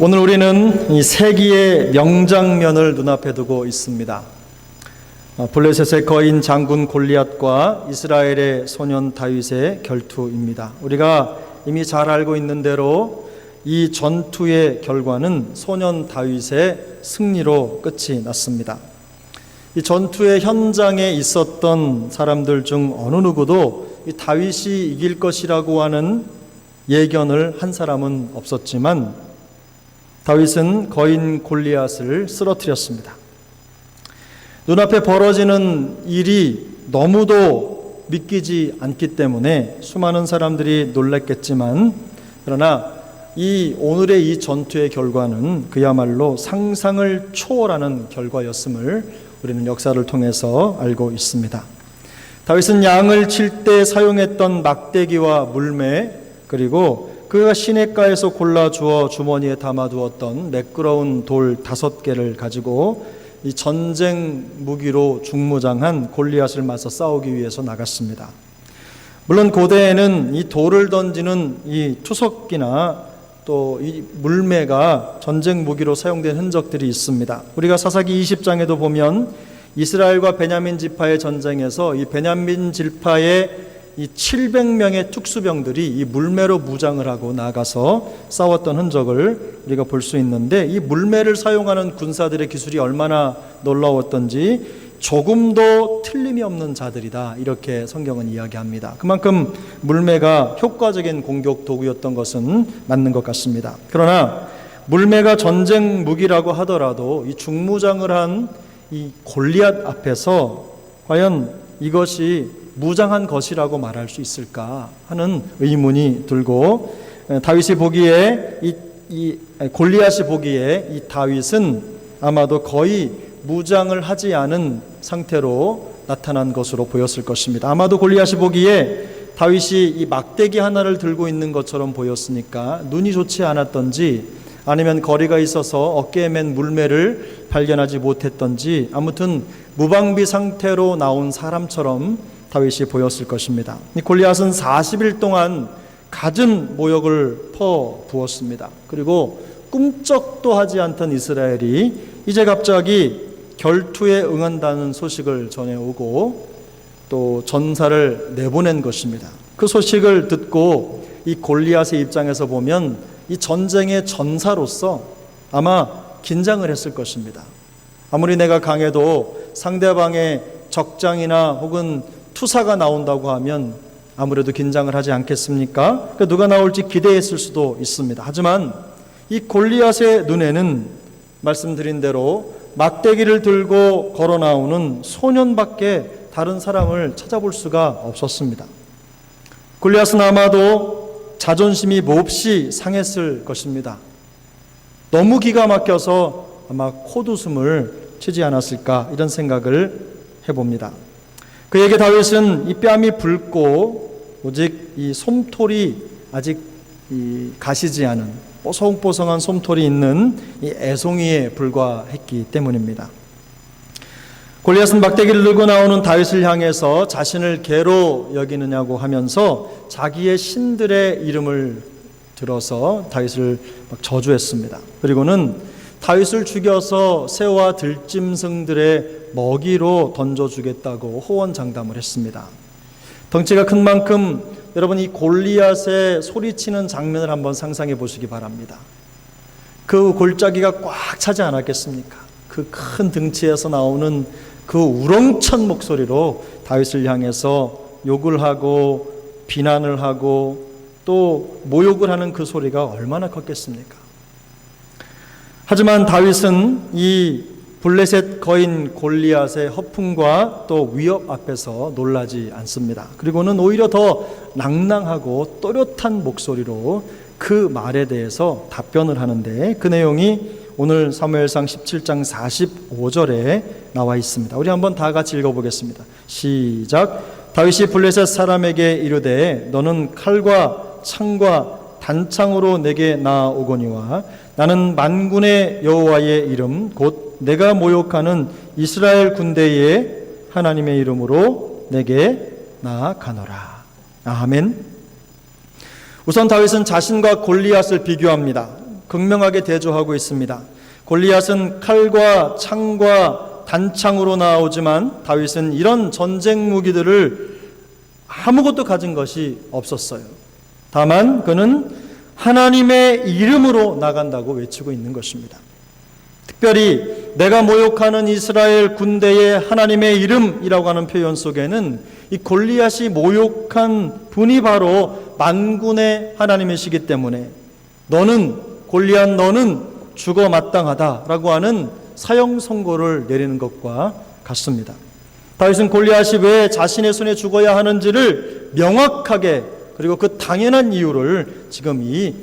오늘 우리는 이 세기의 명장면을 눈앞에 두고 있습니다. 블레셋의 거인 장군 골리앗과 이스라엘의 소년 다윗의 결투입니다. 우리가 이미 잘 알고 있는 대로 이 전투의 결과는 소년 다윗의 승리로 끝이 났습니다. 이 전투의 현장에 있었던 사람들 중 어느 누구도 이 다윗이 이길 것이라고 하는 예견을 한 사람은 없었지만 다윗은 거인 골리앗을 쓰러뜨렸습니다. 눈앞에 벌어지는 일이 너무도 믿기지 않기 때문에 수많은 사람들이 놀랐겠지만, 그러나 오늘의 이 전투의 결과는 그야말로 상상을 초월하는 결과였음을 우리는 역사를 통해서 알고 있습니다. 다윗은 양을 칠 때 사용했던 막대기와 물매, 그리고 그가 시냇가에서 골라주어 주머니에 담아두었던 매끄러운 돌 5개를 가지고 이 전쟁 무기로 중무장한 골리앗을 맞서 싸우기 위해서 나갔습니다. 물론 고대에는 이 돌을 던지는 이 투석기나 또 이 물매가 전쟁 무기로 사용된 흔적들이 있습니다. 우리가 사사기 20장에도 보면 이스라엘과 베냐민 지파의 전쟁에서 이 베냐민 지파의 이 700명의 특수병들이 이 물매로 무장을 하고 나가서 싸웠던 흔적을 우리가 볼 수 있는데, 이 물매를 사용하는 군사들의 기술이 얼마나 놀라웠던지 조금도 틀림이 없는 자들이다, 이렇게 성경은 이야기합니다. 그만큼 물매가 효과적인 공격 도구였던 것은 맞는 것 같습니다. 그러나 물매가 전쟁 무기라고 하더라도 이 중무장을 한 이 골리앗 앞에서 과연 이것이 무장한 것이라고 말할 수 있을까 하는 의문이 들고, 다윗이 보기에 골리앗이 보기에 이 다윗은 아마도 거의 무장을 하지 않은 상태로 나타난 것으로 보였을 것입니다. 아마도 골리앗이 보기에 다윗이 이 막대기 하나를 들고 있는 것처럼 보였으니까 눈이 좋지 않았던지, 아니면 거리가 있어서 어깨에 맨 물매를 발견하지 못했던지, 아무튼 무방비 상태로 나온 사람처럼 다윗이 보였을 것입니다. 이 골리앗은 40일 동안 갖은 모욕을 퍼부었습니다. 그리고 꿈쩍도 하지 않던 이스라엘이 이제 갑자기 결투에 응한다는 소식을 전해오고 또 전사를 내보낸 것입니다. 그 소식을 듣고 이 골리앗의 입장에서 보면 이 전쟁의 전사로서 아마 긴장을 했을 것입니다. 아무리 내가 강해도 상대방의 적장이나 혹은 투사가 나온다고 하면 아무래도 긴장을 하지 않겠습니까? 누가 나올지 기대했을 수도 있습니다. 하지만 이 골리앗의 눈에는 말씀드린 대로 막대기를 들고 걸어 나오는 소년밖에 다른 사람을 찾아볼 수가 없었습니다. 골리앗은 아마도 자존심이 몹시 상했을 것입니다. 너무 기가 막혀서 아마 콧웃음을 치지 않았을까, 이런 생각을 해봅니다. 그에게 다윗은 이 뺨이 붉고 오직 이 솜털이 아직 가시지 않은 뽀송뽀송한 솜털이 있는 이 애송이에 불과했기 때문입니다. 골리앗은 막대기를 들고 나오는 다윗을 향해서 자신을 개로 여기느냐고 하면서 자기의 신들의 이름을 들어서 다윗을 막 저주했습니다. 그리고는 다윗을 죽여서 새와 들짐승들의 먹이로 던져주겠다고 호언장담을 했습니다. 덩치가 큰 만큼 여러분, 이 골리앗의 소리치는 장면을 한번 상상해 보시기 바랍니다. 그 골짜기가 꽉 차지 않았겠습니까? 그 큰 등치에서 나오는 그 우렁찬 목소리로 다윗을 향해서 욕을 하고 비난을 하고 또 모욕을 하는 그 소리가 얼마나 컸겠습니까? 하지만 다윗은 이 블레셋 거인 골리앗의 허풍과 또 위협 앞에서 놀라지 않습니다. 그리고는 오히려 더 낭낭하고 또렷한 목소리로 그 말에 대해서 답변을 하는데, 그 내용이 오늘 사무엘상 17장 45절에 나와 있습니다. 우리 한번 다 같이 읽어보겠습니다. 시작. 다윗이 블레셋 사람에게 이르되 너는 칼과 창과 단창으로 내게 나아오거니와 나는 만군의 여호와의 이름 곧 내가 모욕하는 이스라엘 군대의 하나님의 이름으로 내게 나아가노라. 아멘. 우선 다윗은 자신과 골리앗을 비교합니다. 극명하게 대조하고 있습니다. 골리앗은 칼과 창과 단창으로 나오지만 다윗은 이런 전쟁 무기들을 아무것도 가진 것이 없었어요. 다만 그는 하나님의 이름으로 나간다고 외치고 있는 것입니다. 특별히 내가 모욕하는 이스라엘 군대의 하나님의 이름이라고 하는 표현 속에는 이 골리앗이 모욕한 분이 바로 만군의 하나님이시기 때문에 골리앗 너는 죽어 마땅하다라고 하는 사형 선고를 내리는 것과 같습니다. 다윗은 골리앗이 왜 자신의 손에 죽어야 하는지를 명확하게, 그리고 그 당연한 이유를 지금 이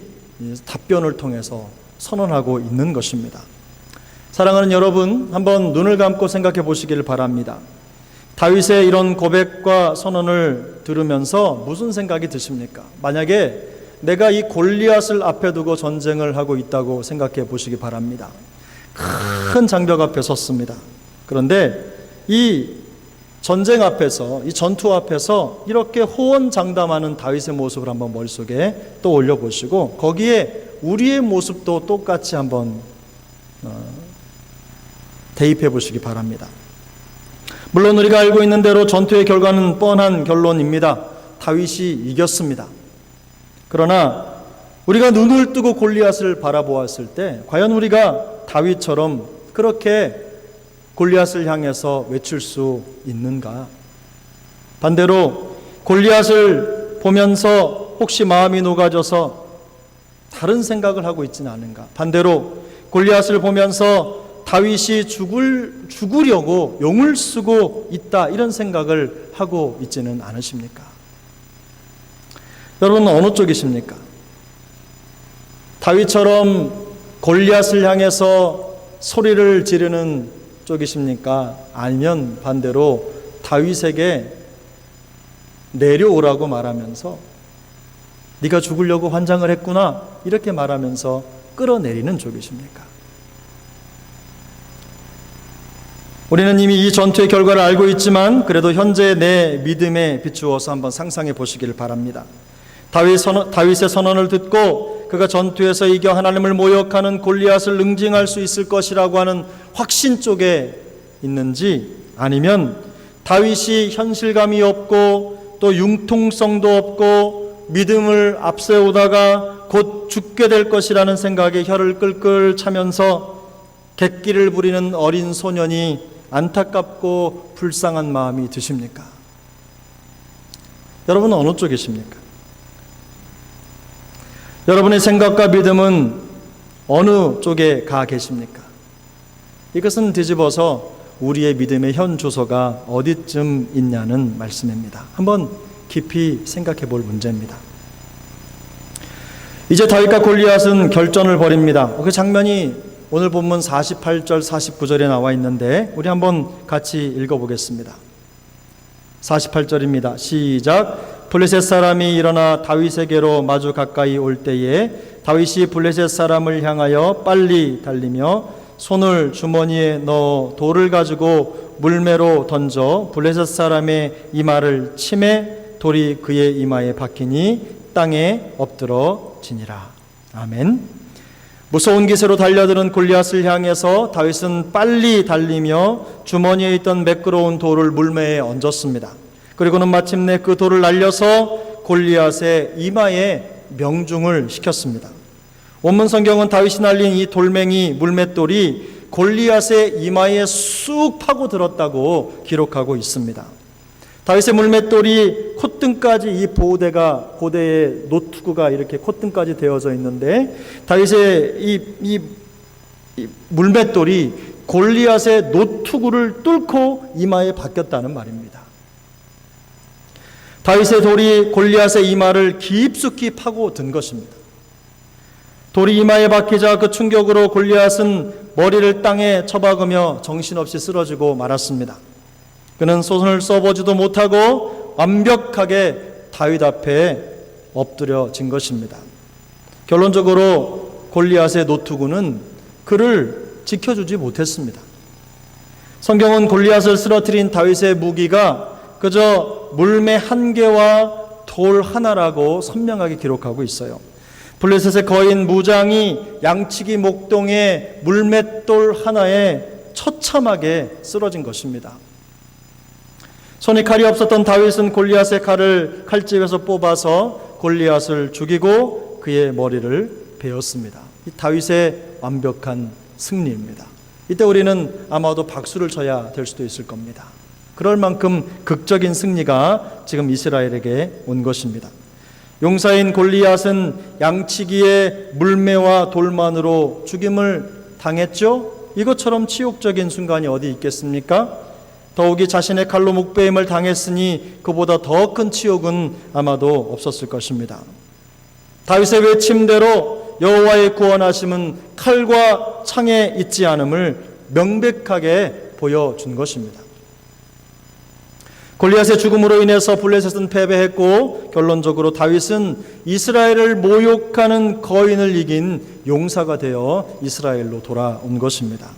답변을 통해서 선언하고 있는 것입니다. 사랑하는 여러분, 한번 눈을 감고 생각해 보시길 바랍니다. 다윗의 이런 고백과 선언을 들으면서 무슨 생각이 드십니까? 만약에 내가 이 골리앗을 앞에 두고 전쟁을 하고 있다고 생각해 보시기 바랍니다. 큰 장벽 앞에 섰습니다. 그런데 이 전쟁 앞에서, 이 전투 앞에서 이렇게 호언장담하는 다윗의 모습을 한번 머릿속에 또 올려보시고 거기에 우리의 모습도 똑같이 한번 대입해 보시기 바랍니다. 물론 우리가 알고 있는 대로 전투의 결과는 뻔한 결론입니다. 다윗이 이겼습니다. 그러나 우리가 눈을 뜨고 골리앗을 바라보았을 때 과연 우리가 다윗처럼 그렇게 골리앗을 향해서 외칠 수 있는가? 반대로 골리앗을 보면서 혹시 마음이 녹아져서 다른 생각을 하고 있지는 않은가? 반대로 골리앗을 보면서 다윗이 죽으려고 용을 쓰고 있다, 이런 생각을 하고 있지는 않으십니까? 여러분은 어느 쪽이십니까? 다윗처럼 골리앗을 향해서 소리를 지르는 쪽이십니까? 아니면 반대로 다윗에게 내려오라고 말하면서 네가 죽으려고 환장을 했구나, 이렇게 말하면서 끌어내리는 쪽이십니까? 우리는 이미 이 전투의 결과를 알고 있지만 그래도 현재 내 믿음에 비추어서 한번 상상해 보시기를 바랍니다. 다윗의 선언을 듣고 그가 전투에서 이겨 하나님을 모욕하는 골리앗을 응징할 수 있을 것이라고 하는 확신 쪽에 있는지, 아니면 다윗이 현실감이 없고 또 융통성도 없고 믿음을 앞세우다가 곧 죽게 될 것이라는 생각에 혀를 끌끌 차면서 객기를 부리는 어린 소년이 안타깝고 불쌍한 마음이 드십니까? 여러분은 어느 쪽이십니까? 여러분의 생각과 믿음은 어느 쪽에 가 계십니까? 이것은 뒤집어서 우리의 믿음의 현 주소가 어디쯤 있냐는 말씀입니다. 한번 깊이 생각해 볼 문제입니다. 이제 다윗과 골리앗은 결전을 벌입니다. 그 장면이 오늘 본문 48절 49절에 나와 있는데 우리 한번 같이 읽어보겠습니다. 48절입니다. 시작. 블레셋 사람이 일어나 다윗에게로 마주 가까이 올 때에 다윗이 블레셋 사람을 향하여 빨리 달리며 손을 주머니에 넣어 돌을 가지고 물매로 던져 블레셋 사람의 이마를 치매 돌이 그의 이마에 박히니 땅에 엎드러지니라. 아멘. 무서운 기세로 달려드는 골리앗을 향해서 다윗은 빨리 달리며 주머니에 있던 매끄러운 돌을 물매에 얹었습니다. 그리고는 마침내 그 돌을 날려서 골리앗의 이마에 명중을 시켰습니다. 원문 성경은 다윗이 날린 이 돌멩이 물맷돌이 골리앗의 이마에 쑥 파고 들었다고 기록하고 있습니다. 다윗의 물맷돌이 콧등까지, 이 보대의 노투구가 이렇게 콧등까지 되어져 있는데 다윗의 이 물맷돌이 골리앗의 노투구를 뚫고 이마에 박혔다는 말입니다. 다윗의 돌이 골리앗의 이마를 깊숙이 파고든 것입니다. 돌이 이마에 박히자 그 충격으로 골리앗은 머리를 땅에 쳐박으며 정신없이 쓰러지고 말았습니다. 그는 손을 써보지도 못하고 완벽하게 다윗 앞에 엎드려진 것입니다. 결론적으로 골리앗의 노투구는 그를 지켜주지 못했습니다. 성경은 골리앗을 쓰러뜨린 다윗의 무기가 그저 물매 한 개와 돌 하나라고 선명하게 기록하고 있어요. 블레셋의 거인 무장이 양치기 목동의 물맷돌 하나에 처참하게 쓰러진 것입니다. 손에 칼이 없었던 다윗은 골리앗의 칼을 칼집에서 뽑아서 골리앗을 죽이고 그의 머리를 베었습니다. 이 다윗의 완벽한 승리입니다. 이때 우리는 아마도 박수를 쳐야 될 수도 있을 겁니다. 그럴 만큼 극적인 승리가 지금 이스라엘에게 온 것입니다. 용사인 골리앗은 양치기의 물매와 돌만으로 죽임을 당했죠. 이것처럼 치욕적인 순간이 어디 있겠습니까? 더욱이 자신의 칼로 목베임을 당했으니 그보다 더 큰 치욕은 아마도 없었을 것입니다. 다윗의 외침대로 여호와의 구원하심은 칼과 창에 있지 않음을 명백하게 보여준 것입니다. 골리앗의 죽음으로 인해서 블레셋은 패배했고 결론적으로 다윗은 이스라엘을 모욕하는 거인을 이긴 용사가 되어 이스라엘로 돌아온 것입니다.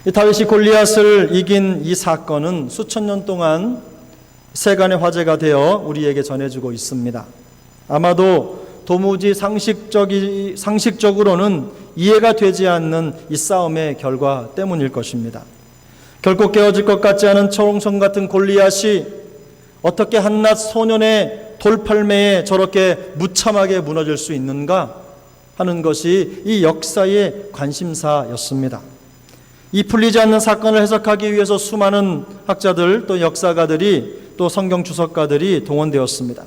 이 다윗이 골리앗을 이긴 이 사건은 수천 년 동안 세간의 화제가 되어 우리에게 전해지고 있습니다. 아마도 도무지 상식적으로는 이해가 되지 않는 이 싸움의 결과 때문일 것입니다. 결코 깨어질 것 같지 않은 초롱성 같은 골리앗이 어떻게 한낱 소년의 돌팔매에 저렇게 무참하게 무너질 수 있는가 하는 것이 이 역사의 관심사였습니다. 이 풀리지 않는 사건을 해석하기 위해서 수많은 학자들 또 역사가들이 또 성경 주석가들이 동원되었습니다.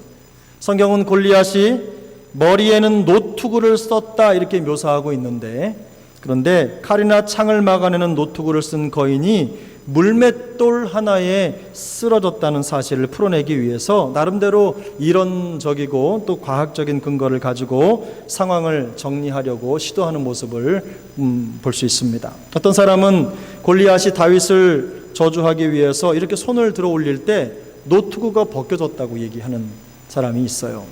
성경은 골리앗이 머리에는 노투구를 썼다 이렇게 묘사하고 있는데, 그런데 칼이나 창을 막아내는 노투구를 쓴 거인이 물맷돌 하나에 쓰러졌다는 사실을 풀어내기 위해서 나름대로 이론적이고 또 과학적인 근거를 가지고 상황을 정리하려고 시도하는 모습을 볼 수 있습니다. 어떤 사람은 골리앗이 다윗을 저주하기 위해서 이렇게 손을 들어 올릴 때 노투구가 벗겨졌다고 얘기하는 사람이 있어요.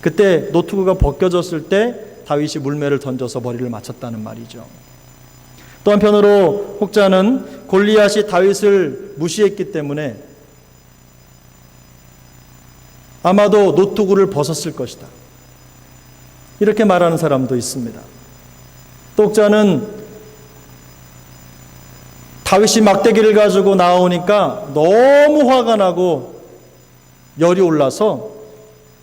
그때 노투구가 벗겨졌을 때 다윗이 물매를 던져서 머리를 맞췄다는 말이죠. 또 한편으로 혹자는 골리앗이 다윗을 무시했기 때문에 아마도 노투구를 벗었을 것이다, 이렇게 말하는 사람도 있습니다. 또 혹자는 다윗이 막대기를 가지고 나오니까 너무 화가 나고 열이 올라서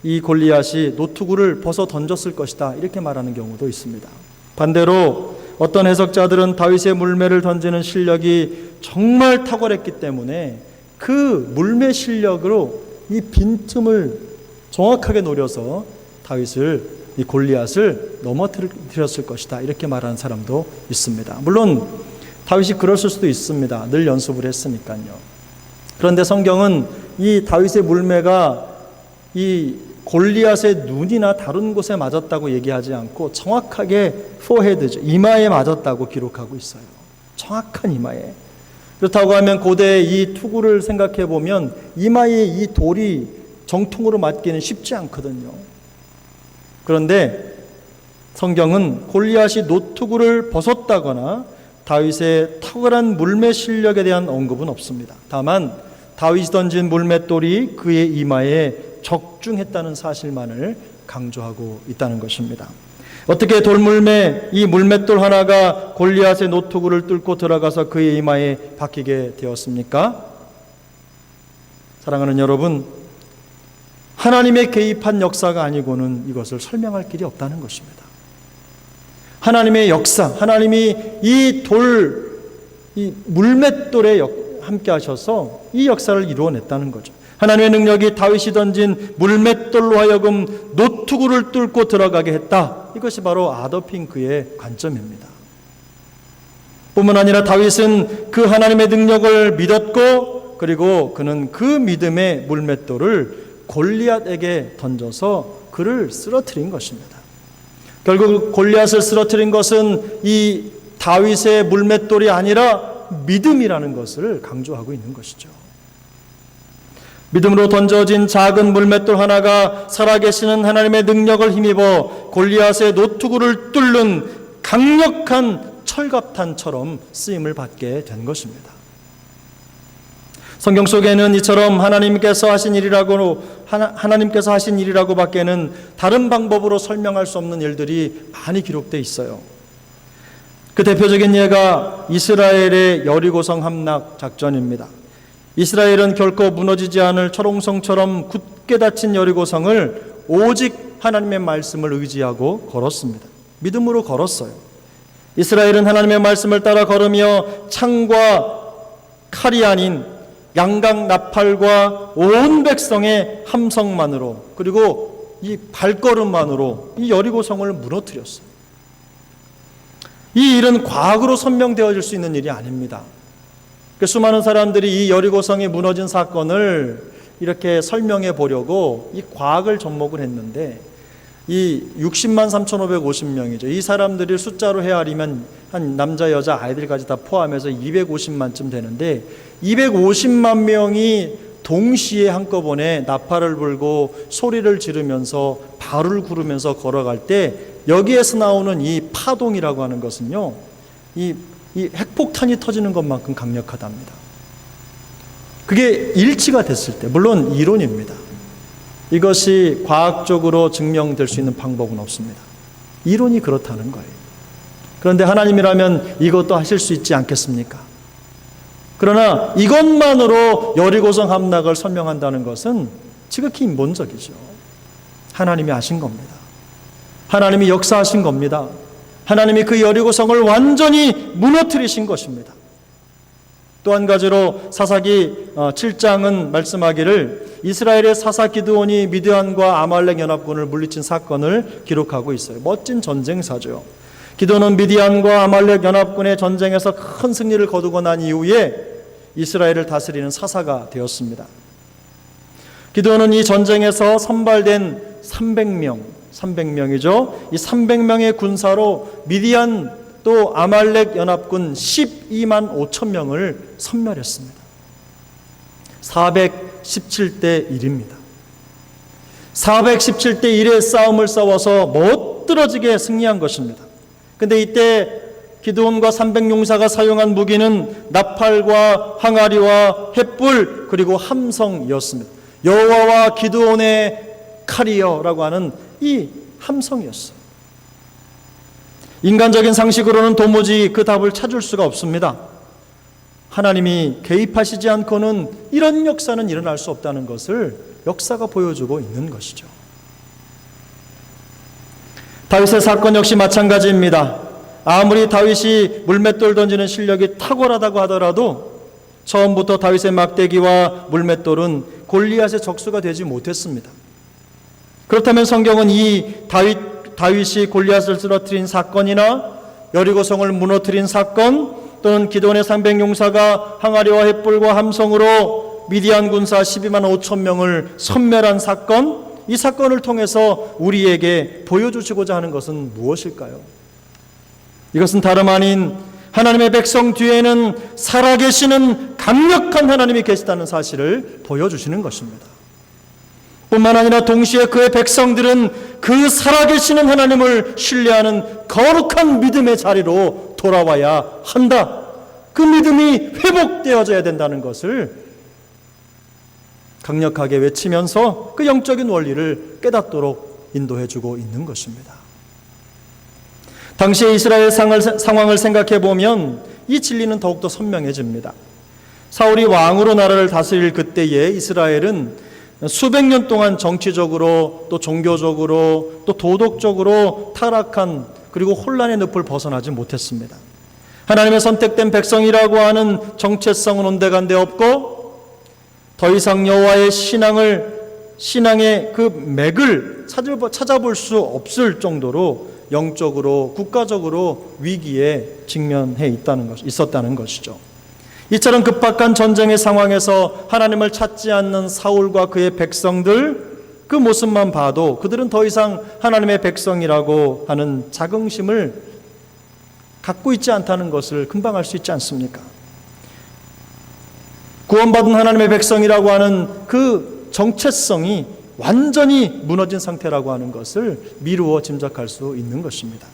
이 골리앗이 노투구를 벗어 던졌을 것이다, 이렇게 말하는 경우도 있습니다. 반대로 어떤 해석자들은 다윗의 물매를 던지는 실력이 정말 탁월했기 때문에 그 물매 실력으로 이 빈틈을 정확하게 노려서 이 골리앗을 넘어뜨렸을 것이다, 이렇게 말하는 사람도 있습니다. 물론 다윗이 그랬을 수도 있습니다. 늘 연습을 했으니까요. 그런데 성경은 이 다윗의 물매가 이 골리앗의 눈이나 다른 곳에 맞았다고 얘기하지 않고 정확하게 포헤드죠, 이마에 맞았다고 기록하고 있어요. 정확한 이마에. 그렇다고 하면 고대의 이 투구를 생각해 보면 이마에 이 돌이 정통으로 맞기는 쉽지 않거든요. 그런데 성경은 골리앗이 노투구를 벗었다거나 다윗의 탁월한 물매 실력에 대한 언급은 없습니다. 다만 다윗이 던진 물맷돌이 그의 이마에 적중했다는 사실만을 강조하고 있다는 것입니다. 어떻게 돌물매, 이 물맷돌 하나가 골리앗의 노투구를 뚫고 들어가서 그의 이마에 박히게 되었습니까? 사랑하는 여러분, 하나님의 개입한 역사가 아니고는 이것을 설명할 길이 없다는 것입니다. 하나님의 역사, 하나님이 이 물맷돌에 함께 하셔서 이 역사를 이루어냈다는 거죠. 하나님의 능력이 다윗이 던진 물맷돌로 하여금 노투구를 뚫고 들어가게 했다. 이것이 바로 아더핑크의 관점입니다. 뿐만 아니라 다윗은 그 하나님의 능력을 믿었고, 그리고 그는 그 믿음의 물맷돌을 골리앗에게 던져서 그를 쓰러뜨린 것입니다. 결국 골리앗을 쓰러뜨린 것은 이 다윗의 물맷돌이 아니라 믿음이라는 것을 강조하고 있는 것이죠. 믿음으로 던져진 작은 물맷돌 하나가 살아계시는 하나님의 능력을 힘입어 골리앗의 노투구를 뚫는 강력한 철갑탄처럼 쓰임을 받게 된 것입니다. 성경 속에는 이처럼 하나님께서 하신 일이라고 하나님께서 하신 일이라고 밖에는 다른 방법으로 설명할 수 없는 일들이 많이 기록되어 있어요. 그 대표적인 예가 이스라엘의 여리고성 함락 작전입니다. 이스라엘은 결코 무너지지 않을 초롱성처럼 굳게 닫힌 여리고성을 오직 하나님의 말씀을 의지하고 걸었습니다. 믿음으로 걸었어요. 이스라엘은 하나님의 말씀을 따라 걸으며 창과 칼이 아닌 양각 나팔과 온 백성의 함성만으로, 그리고 이 발걸음만으로 이 여리고성을 무너뜨렸어요. 이 일은 과학으로 설명되어질 수 있는 일이 아닙니다. 수많은 사람들이 이 여리고성이 무너진 사건을 이렇게 설명해 보려고 이 과학을 접목을 했는데, 이 60만 3,550명이죠. 이 사람들을 숫자로 헤아리면 한 남자 여자 아이들까지 다 포함해서 250만쯤 되는데, 250만 명이 동시에 한꺼번에 나팔을 불고 소리를 지르면서 발을 구르면서 걸어갈 때 여기에서 나오는 이 파동이라고 하는 것은요, 이 핵폭탄이 터지는 것만큼 강력하답니다. 그게 일치가 됐을 때, 물론 이론입니다. 이것이 과학적으로 증명될 수 있는 방법은 없습니다. 이론이 그렇다는 거예요. 그런데 하나님이라면 이것도 하실 수 있지 않겠습니까? 그러나 이것만으로 여리고성 함락을 설명한다는 것은 지극히 인본적이죠. 하나님이 하신 겁니다. 하나님이 역사하신 겁니다. 하나님이 그 여리고성을 완전히 무너뜨리신 것입니다. 또 한 가지로 사사기 7장은 말씀하기를 이스라엘의 사사 기드온이 미드안과 아말렉 연합군을 물리친 사건을 기록하고 있어요. 멋진 전쟁사죠. 기드온은 미디안과 아말렉 연합군의 전쟁에서 큰 승리를 거두고 난 이후에 이스라엘을 다스리는 사사가 되었습니다. 기드온은 이 전쟁에서 선발된 300명이죠. 이 300명의 군사로 미디안 또 아말렉 연합군 12만 5천 명을 섬멸했습니다. 417대 1입니다. 417대 1의 싸움을 싸워서 못들어지게 승리한 것입니다. 근데 이때 기드온과 300용사가 사용한 무기는 나팔과 항아리와 횃불 그리고 함성이었습니다. 여호와와 기드온의 칼이여라고 하는 이 함성이었어요. 인간적인 상식으로는 도무지 그 답을 찾을 수가 없습니다. 하나님이 개입하시지 않고는 이런 역사는 일어날 수 없다는 것을 역사가 보여주고 있는 것이죠. 다윗의 사건 역시 마찬가지입니다. 아무리 다윗이 물맷돌 던지는 실력이 탁월하다고 하더라도 처음부터 다윗의 막대기와 물맷돌은 골리앗의 적수가 되지 못했습니다. 그렇다면 성경은 이 다윗이 골리앗을 쓰러뜨린 사건이나 여리고성을 무너뜨린 사건, 또는 기드온의 300용사가 항아리와 횃불과 함성으로 미디안 군사 12만 5천 명을 섬멸한 사건, 이 사건을 통해서 우리에게 보여주시고자 하는 것은 무엇일까요? 이것은 다름 아닌 하나님의 백성 뒤에는 살아계시는 강력한 하나님이 계시다는 사실을 보여주시는 것입니다. 뿐만 아니라 동시에 그의 백성들은 그 살아계시는 하나님을 신뢰하는 거룩한 믿음의 자리로 돌아와야 한다. 그 믿음이 회복되어져야 된다는 것을 강력하게 외치면서 그 영적인 원리를 깨닫도록 인도해주고 있는 것입니다. 당시의 이스라엘 상황을 생각해 보면 이 진리는 더욱더 선명해집니다. 사울이 왕으로 나라를 다스릴 그때에 이스라엘은 수백 년 동안 정치적으로 또 종교적으로 또 도덕적으로 타락한 그리고 혼란의 늪을 벗어나지 못했습니다. 하나님의 선택된 백성이라고 하는 정체성은 온데간데 없고 더 이상 여호와의 신앙의 그 맥을 찾아볼 수 없을 정도로 영적으로 국가적으로 위기에 직면해 있었다는 것이죠. 이처럼 급박한 전쟁의 상황에서 하나님을 찾지 않는 사울과 그의 백성들, 그 모습만 봐도 그들은 더 이상 하나님의 백성이라고 하는 자긍심을 갖고 있지 않다는 것을 금방 알 수 있지 않습니까? 구원받은 하나님의 백성이라고 하는 그 정체성이 완전히 무너진 상태라고 하는 것을 미루어 짐작할 수 있는 것입니다.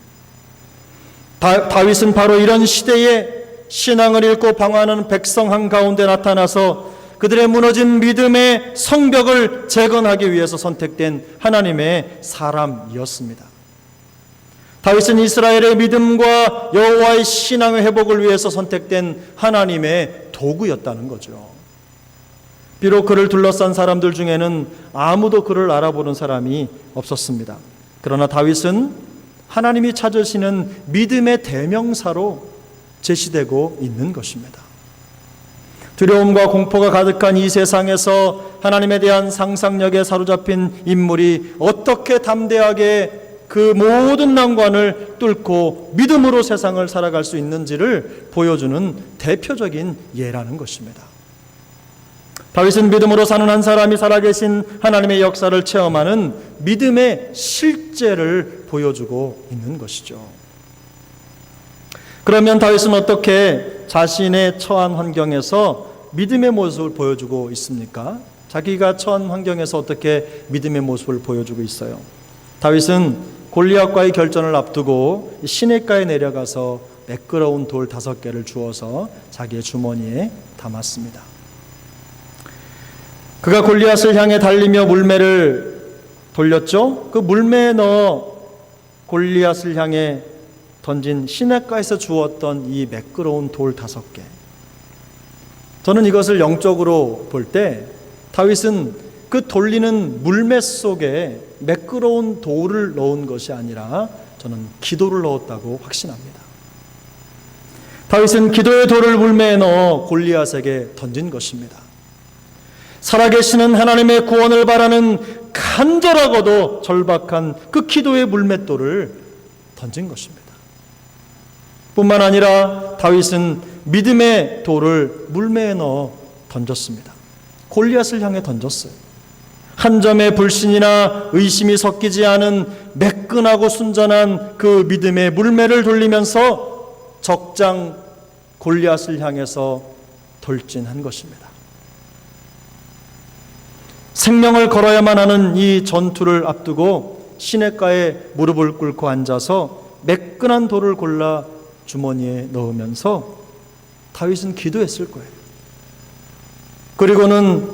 다윗은 바로 이런 시대에 신앙을 잃고 방황하는 백성 한가운데 나타나서 그들의 무너진 믿음의 성벽을 재건하기 위해서 선택된 하나님의 사람이었습니다. 다윗은 이스라엘의 믿음과 여호와의 신앙의 회복을 위해서 선택된 하나님의 도구였다는 거죠. 비록 그를 둘러싼 사람들 중에는 아무도 그를 알아보는 사람이 없었습니다. 그러나 다윗은 하나님이 찾으시는 믿음의 대명사로 제시되고 있는 것입니다. 두려움과 공포가 가득한 이 세상에서 하나님에 대한 상상력에 사로잡힌 인물이 어떻게 담대하게 그 모든 난관을 뚫고 믿음으로 세상을 살아갈 수 있는지를 보여주는 대표적인 예라는 것입니다. 다윗은 믿음으로 사는 한 사람이 살아계신 하나님의 역사를 체험하는 믿음의 실제를 보여주고 있는 것이죠. 그러면 다윗은 어떻게 자신의 처한 환경에서 믿음의 모습을 보여주고 있습니까? 자기가 처한 환경에서 어떻게 믿음의 모습을 보여주고 있어요? 다윗은 골리앗과의 결전을 앞두고 시냇가에 내려가서 매끄러운 돌 5개를 주워서 자기의 주머니에 담았습니다. 그가 골리앗을 향해 달리며 물매를 돌렸죠. 그 물매에 넣어 골리앗을 향해 던진 시냇가에서 주웠던 이 매끄러운 돌 5개. 저는 이것을 영적으로 볼 때 다윗은 그 돌리는 물매 속에 매끄러운 돌을 넣은 것이 아니라 저는 기도를 넣었다고 확신합니다. 다윗은 기도의 돌을 물매에 넣어 골리앗에게 던진 것입니다. 살아계시는 하나님의 구원을 바라는 간절하고도 절박한 그 기도의 물맷돌을 던진 것입니다. 뿐만 아니라 다윗은 믿음의 돌을 물매에 넣어 던졌습니다. 골리앗을 향해 던졌어요. 한 점의 불신이나 의심이 섞이지 않은 매끈하고 순전한 그 믿음의 물매를 돌리면서 적장 골리앗을 향해서 돌진한 것입니다. 생명을 걸어야만 하는 이 전투를 앞두고 시냇가에 무릎을 꿇고 앉아서 매끈한 돌을 골라 주머니에 넣으면서 다윗은 기도했을 거예요. 그리고는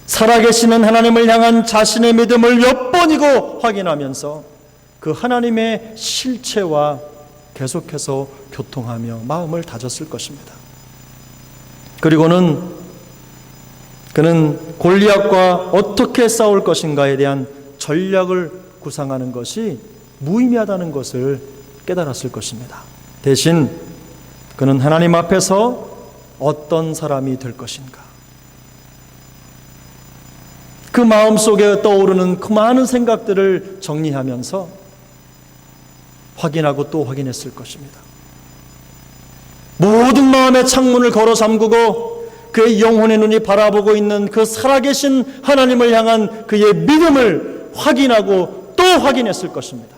살아계시는 하나님을 향한 자신의 믿음을 몇 번이고 확인하면서 그 하나님의 실체와 계속해서 교통하며 마음을 다졌을 것입니다. 그리고는 그는 골리앗과 어떻게 싸울 것인가에 대한 전략을 구상하는 것이 무의미하다는 것을 깨달았을 것입니다. 대신 그는 하나님 앞에서 어떤 사람이 될 것인가, 그 마음속에 떠오르는 그 많은 생각들을 정리하면서 확인하고 또 확인했을 것입니다. 모든 마음의 창문을 걸어 잠그고 그의 영혼의 눈이 바라보고 있는 그 살아계신 하나님을 향한 그의 믿음을 확인하고 또 확인했을 것입니다.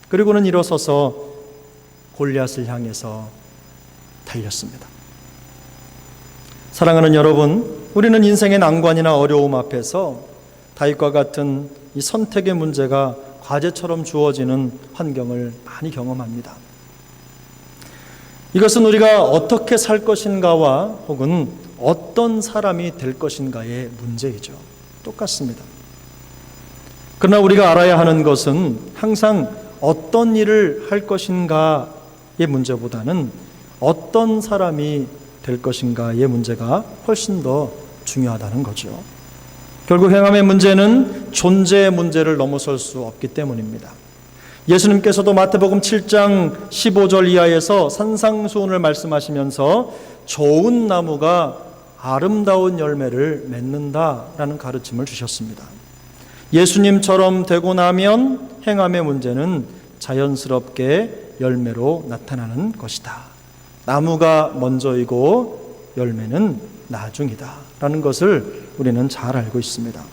그리고는 일어서서 골리앗을 향해서 달렸습니다. 사랑하는 여러분, 우리는 인생의 난관이나 어려움 앞에서 다윗과 같은 이 선택의 문제가 과제처럼 주어지는 환경을 많이 경험합니다. 이것은 우리가 어떻게 살 것인가와 혹은 어떤 사람이 될 것인가의 문제이죠. 똑같습니다. 그러나 우리가 알아야 하는 것은 항상 어떤 일을 할 것인가의 문제보다는 어떤 사람이 될 것인가의 문제가 훨씬 더 중요하다는 거죠. 결국 행함의 문제는 존재의 문제를 넘어설 수 없기 때문입니다. 예수님께서도 마태복음 7장 15절 이하에서 산상수훈을 말씀하시면서 좋은 나무가 아름다운 열매를 맺는다라는 가르침을 주셨습니다. 예수님처럼 되고 나면 행함의 문제는 자연스럽게 열매로 나타나는 것이다. 나무가 먼저이고 열매는 나중이다 라는 것을 우리는 잘 알고 있습니다.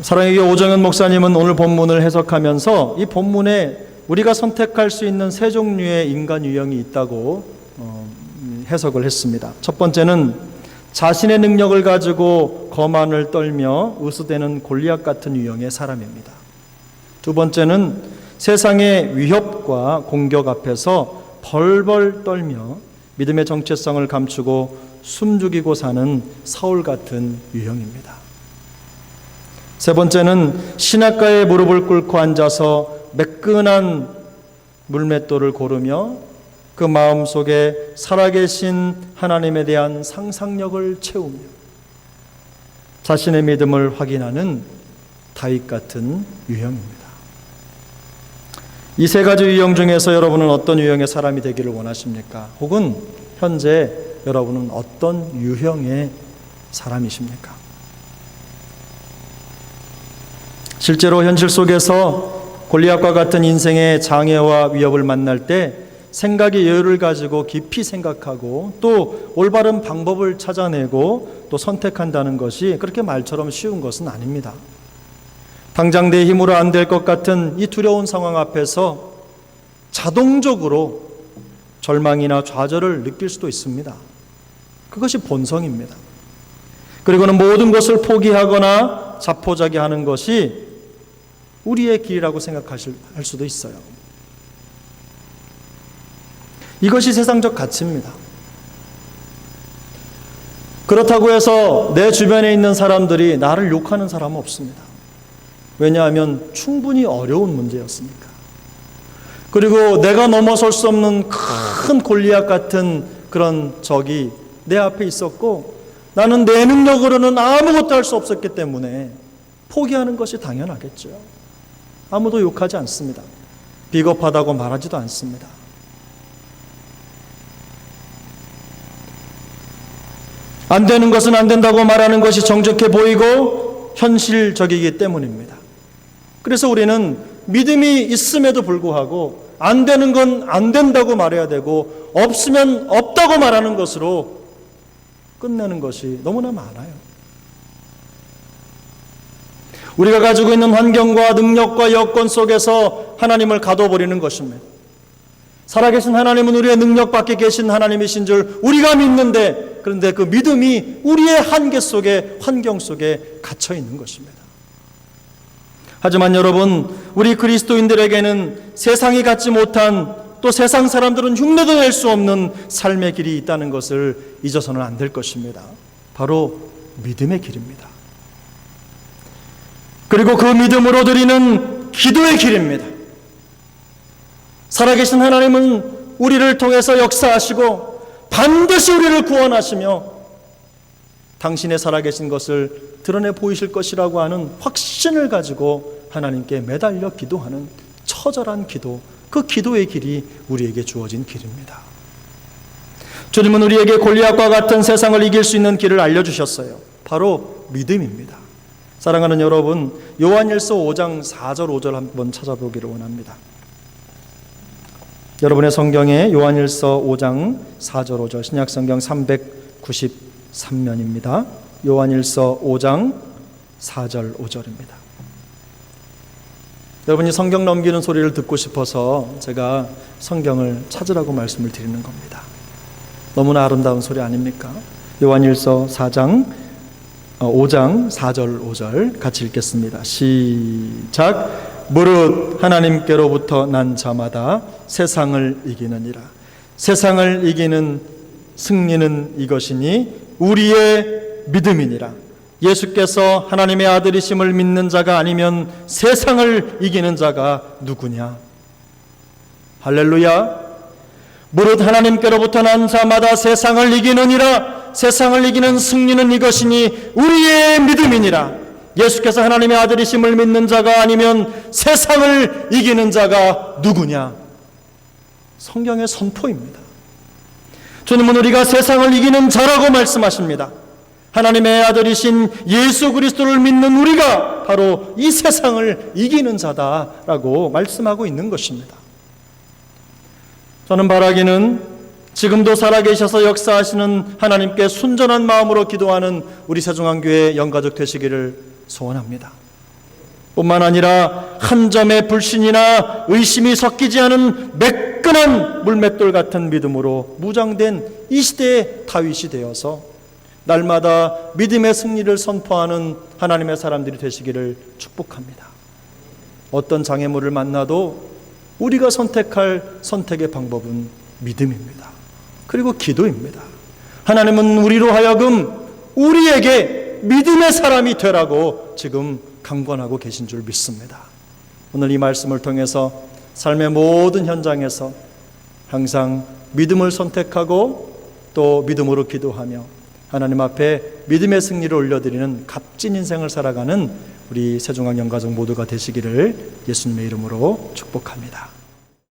사랑의 교회 오정현 목사님은 오늘 본문을 해석하면서 이 본문에 우리가 선택할 수 있는 세 종류의 인간 유형이 있다고 해석을 했습니다. 첫 번째는 자신의 능력을 가지고 거만을 떨며 으스대는 골리앗 같은 유형의 사람입니다. 두 번째는 세상의 위협과 공격 앞에서 벌벌 떨며 믿음의 정체성을 감추고 숨죽이고 사는 사울 같은 유형입니다. 세 번째는 시냇가에 무릎을 꿇고 앉아서 매끈한 물맷돌을 고르며 그 마음속에 살아계신 하나님에 대한 상상력을 채우며 자신의 믿음을 확인하는 다윗 같은 유형입니다. 이 세 가지 유형 중에서 여러분은 어떤 유형의 사람이 되기를 원하십니까? 혹은 현재 여러분은 어떤 유형의 사람이십니까? 실제로 현실 속에서 골리앗과 같은 인생의 장애와 위협을 만날 때 생각의 여유를 가지고 깊이 생각하고 또 올바른 방법을 찾아내고 또 선택한다는 것이 그렇게 말처럼 쉬운 것은 아닙니다. 당장 내 힘으로 안 될 것 같은 이 두려운 상황 앞에서 자동적으로 절망이나 좌절을 느낄 수도 있습니다. 그것이 본성입니다. 그리고는 모든 것을 포기하거나 자포자기하는 것이 우리의 길이라고 생각할 수도 있어요. 이것이 세상적 가치입니다. 그렇다고 해서 내 주변에 있는 사람들이 나를 욕하는 사람은 없습니다. 왜냐하면 충분히 어려운 문제였으니까. 그리고 내가 넘어설 수 없는 큰 골리앗 같은 그런 적이 내 앞에 있었고 나는 내 능력으로는 아무것도 할 수 없었기 때문에 포기하는 것이 당연하겠죠. 아무도 욕하지 않습니다. 비겁하다고 말하지도 않습니다. 안 되는 것은 안 된다고 말하는 것이 정직해 보이고 현실적이기 때문입니다. 그래서 우리는 믿음이 있음에도 불구하고 안 되는 건 안 된다고 말해야 되고 없으면 없다고 말하는 것으로 끝내는 것이 너무나 많아요. 우리가 가지고 있는 환경과 능력과 여건 속에서 하나님을 가둬버리는 것입니다. 살아계신 하나님은 우리의 능력 밖에 계신 하나님이신 줄 우리가 믿는데 그런데 그 믿음이 우리의 한계 속에 환경 속에 갇혀 있는 것입니다. 하지만 여러분, 우리 그리스도인들에게는 세상이 갖지 못한 또 세상 사람들은 흉내도 낼 수 없는 삶의 길이 있다는 것을 잊어서는 안 될 것입니다. 바로 믿음의 길입니다. 그리고 그 믿음으로 드리는 기도의 길입니다. 살아계신 하나님은 우리를 통해서 역사하시고 반드시 우리를 구원하시며 당신의 살아계신 것을 드러내 보이실 것이라고 하는 확신을 가지고 하나님께 매달려 기도하는 처절한 기도, 그 기도의 길이 우리에게 주어진 길입니다. 주님은 우리에게 골리앗과 같은 세상을 이길 수 있는 길을 알려주셨어요. 바로 믿음입니다. 사랑하는 여러분, 요한일서 5장 4절 5절 한번 찾아보기를 원합니다. 여러분의 성경에 요한일서 5장 4절 5절 신약성경 393면입니다. 요한일서 5장 4절 5절입니다. 여러분이 성경 넘기는 소리를 듣고 싶어서 제가 성경을 찾으라고 말씀을 드리는 겁니다. 너무나 아름다운 소리 아닙니까? 요한일서 5장 4절 5절 같이 읽겠습니다. 시작. 무릇 하나님께로부터 난 자마다 세상을 이기느니라. 세상을 이기는 승리는 이것이니 우리의 믿음이니라. 예수께서 하나님의 아들이심을 믿는 자가 아니면 세상을 이기는 자가 누구냐? 할렐루야. 무릇 하나님께로부터 난 자마다 세상을 이기느니라. 세상을 이기는 승리는 이것이니 우리의 믿음이니라. 예수께서 하나님의 아들이심을 믿는 자가 아니면 세상을 이기는 자가 누구냐? 성경의 선포입니다. 주님은 우리가 세상을 이기는 자라고 말씀하십니다. 하나님의 아들이신 예수 그리스도를 믿는 우리가 바로 이 세상을 이기는 자다라고 말씀하고 있는 것입니다. 저는 바라기는 지금도 살아계셔서 역사하시는 하나님께 순전한 마음으로 기도하는 우리 세종안교회 영가족 되시기를 소원합니다. 뿐만 아니라 한 점의 불신이나 의심이 섞이지 않은 매끈한 물맷돌 같은 믿음으로 무장된 이 시대의 다윗이 되어서 날마다 믿음의 승리를 선포하는 하나님의 사람들이 되시기를 축복합니다. 어떤 장애물을 만나도 우리가 선택할 선택의 방법은 믿음입니다. 그리고 기도입니다. 하나님은 우리로 하여금 우리에게 믿음의 사람이 되라고 지금 강권하고 계신 줄 믿습니다. 오늘 이 말씀을 통해서 삶의 모든 현장에서 항상 믿음을 선택하고 또 믿음으로 기도하며 하나님 앞에 믿음의 승리를 올려드리는 값진 인생을 살아가는 우리 세종학 영가족 모두가 되시기를 예수님의 이름으로 축복합니다.